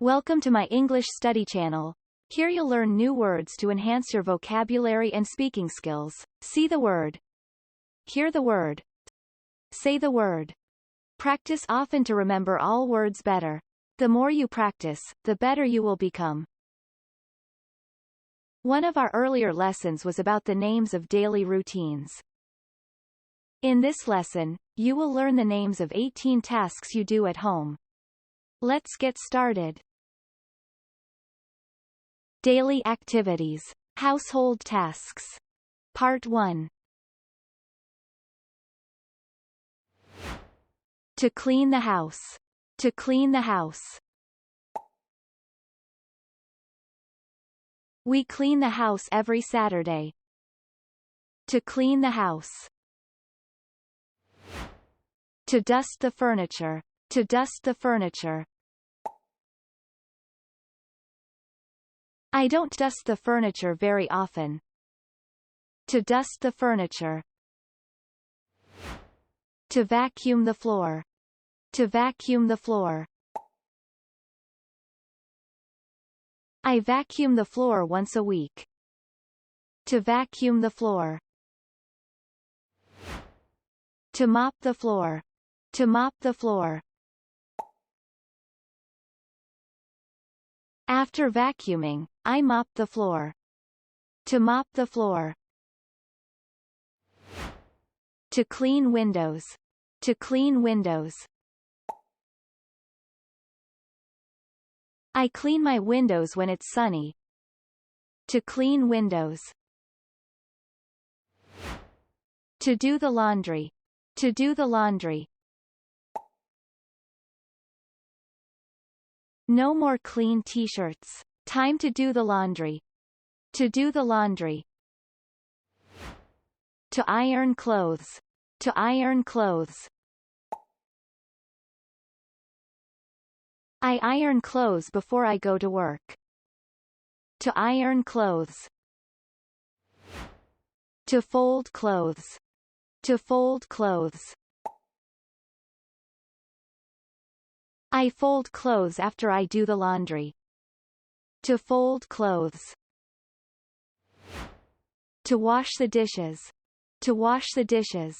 Welcome to my English study channel. Here you'll learn new words to enhance your vocabulary and speaking skills. See the word. Hear the word. Say the word. Practice often to remember all words better. The more you practice, the better you will become. One of our earlier lessons was about the names of daily routines. In this lesson, you will learn the names of 18 tasks you do at home. Let's get started. Daily activities. Household tasks. Part 1. To clean the house. To clean the house. We clean the house every Saturday. To clean the house. To dust the furniture. To dust the furniture. I don't dust the furniture very often. To dust the furniture. To vacuum the floor. To vacuum the floor. I vacuum the floor once a week. To vacuum the floor. To mop the floor. To mop the floor. After vacuuming, I mop the floor. To mop the floor. To clean windows. To clean windows. I clean my windows when it's sunny. To clean windows. To do the laundry. To do the laundry. No more clean t-shirts. Time to do the laundry. To do the laundry. To iron clothes. To iron clothes. I iron clothes before I go to work. To iron clothes. To fold clothes. To fold clothes. I fold clothes after I do the laundry. To fold clothes. To wash the dishes. To wash the dishes.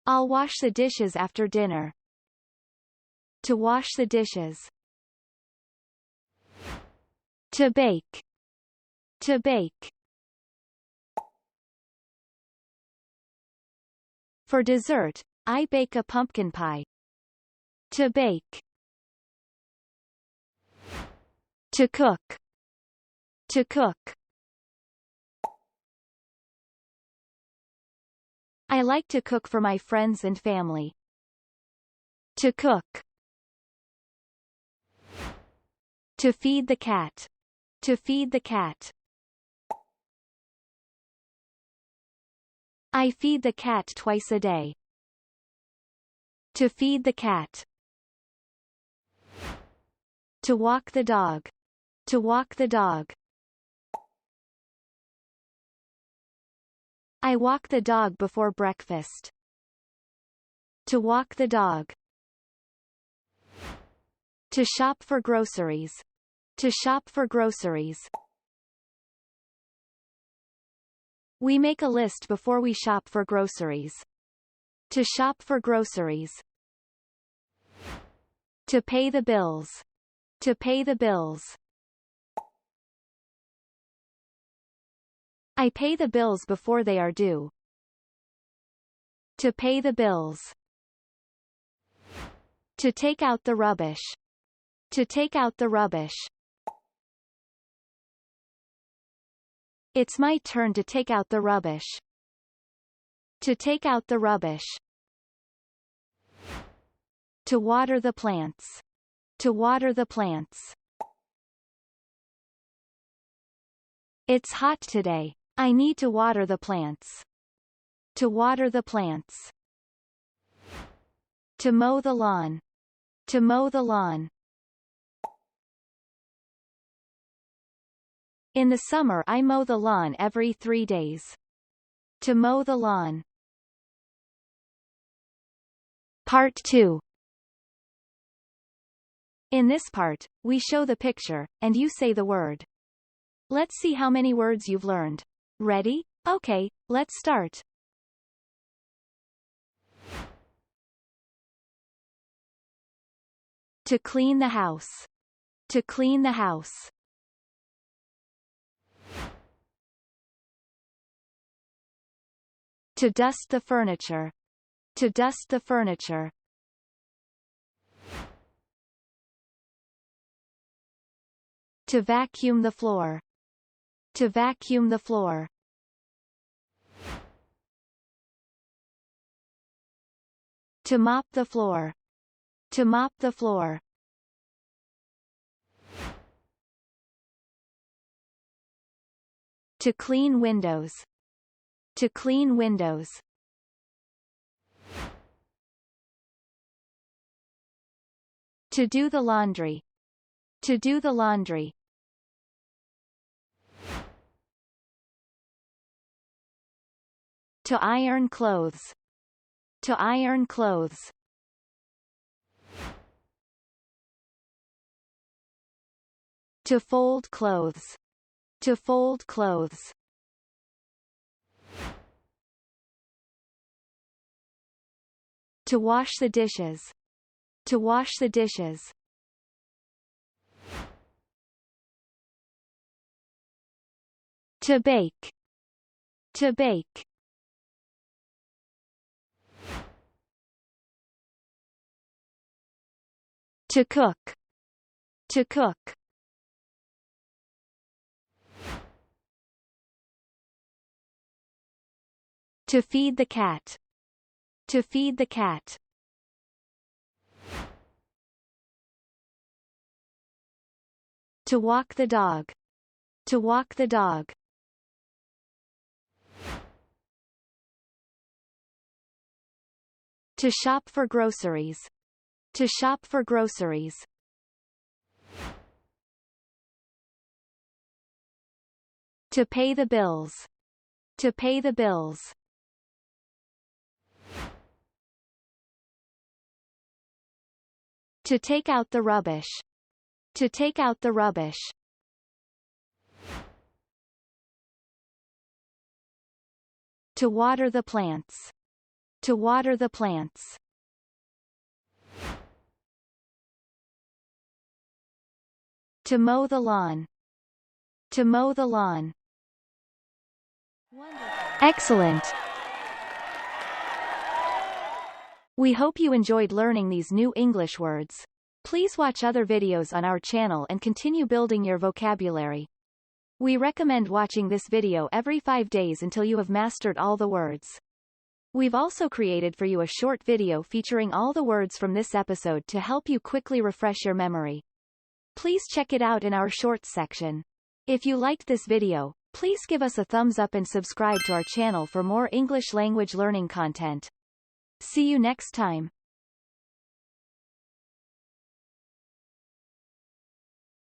I'll wash the dishes after dinner. To wash the dishes. To bake. To bake. For dessert, I bake a pumpkin pie. To bake. To cook. To cook. I like to cook for my friends and family. To cook. To feed the cat. To feed the cat. I feed the cat twice a day. To feed the cat. To walk the dog. To walk the dog. I walk the dog before breakfast. To walk the dog. To shop for groceries. To shop for groceries. We make a list before we shop for groceries. To shop for groceries. To pay the bills. To pay the bills. I pay the bills before they are due. To pay the bills. To take out the rubbish. To take out the rubbish. It's my turn to take out the rubbish. To take out the rubbish. To water the plants. To water the plants. It's hot today. I need to water the plants. To water the plants. To mow the lawn. To mow the lawn. In the summer I mow the lawn every 3 days. To mow the lawn. Part 2. In this part, we show the picture, and you say the word. Let's see how many words you've learned. Ready? Okay, let's start. To clean the house. To clean the house. To dust the furniture. To dust the furniture. To vacuum the floor. To vacuum the floor. To mop the floor. To mop the floor. To clean windows. To clean windows. To do the laundry. To do the laundry. To iron clothes. To iron clothes. To fold clothes. To fold clothes. To wash the dishes. To wash the dishes. To bake. To bake. To cook. To cook. To feed the cat. To feed the cat. To walk the dog. To walk the dog. To shop for groceries. To shop for groceries. To pay the bills. To pay the bills. To take out the rubbish. To take out the rubbish. To water the plants. To water the plants. To mow the lawn. To mow the lawn. Excellent! We hope you enjoyed learning these new English words. Please watch other videos on our channel and continue building your vocabulary. We recommend watching this video every 5 days until you have mastered all the words. We've also created for you a short video featuring all the words from this episode to help you quickly refresh your memory. Please check it out in our shorts section. If you liked this video, please give us a thumbs up and subscribe to our channel for more English language learning content. See you next time.